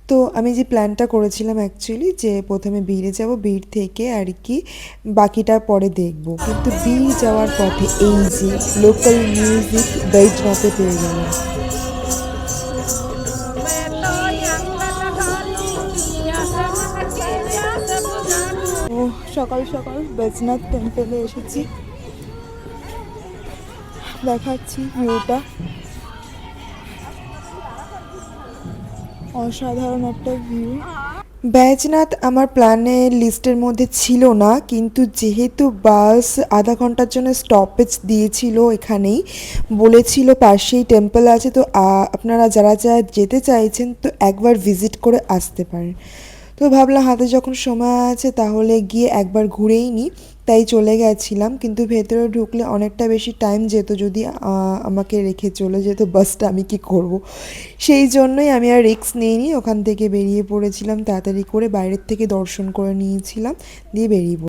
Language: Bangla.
তো আমি যে প্ল্যানটা করেছিলাম অ্যাকচুয়ালি যে প্রথমে বীরে যাব, বীর থেকে আর কি বাকিটা পরে দেখব, কিন্তু বীর যাওয়ার পথে এই যে লোকাল মিউজিক বৈজনাথে পেয়ে গেলাম। ও সকাল সকাল বৈজনাথ টেম্পলে এসেছি, দেখাচ্ছি ভিউটা। অসাধারণ একটা ভিউ। বৈজনাথ আমার প্ল্যানের লিস্টের মধ্যে ছিল না, কিন্তু যেহেতু বাস আধা ঘন্টার জন্য স্টপেজ দিয়েছিল এখানেই, বলেছিল পাশেই টেম্পল আছে, তো আপনারা যারা যারা যেতে চাইছেন তো একবার ভিজিট করে আসতে পারেন। তো ভাবলাম হাতে যখন সময় আছে তাহলে গিয়ে একবার ঘুরেই নিই, তাই চলে গেছিলাম। কিন্তু ভেতরে ঢুকলে অনেকটা বেশি টাইম যেত যদি আমাকে রেখে চলে যেত বাসটা, আমি কি করব। সেই জন্যই আমি আর রিস্ক নিইনি, ওখান থেকে বেরিয়ে পড়েছিলাম তাড়াতাড়ি করে, বাইরের থেকে দর্শন করে নিয়েছিলাম, দিয়ে বেরিয়ে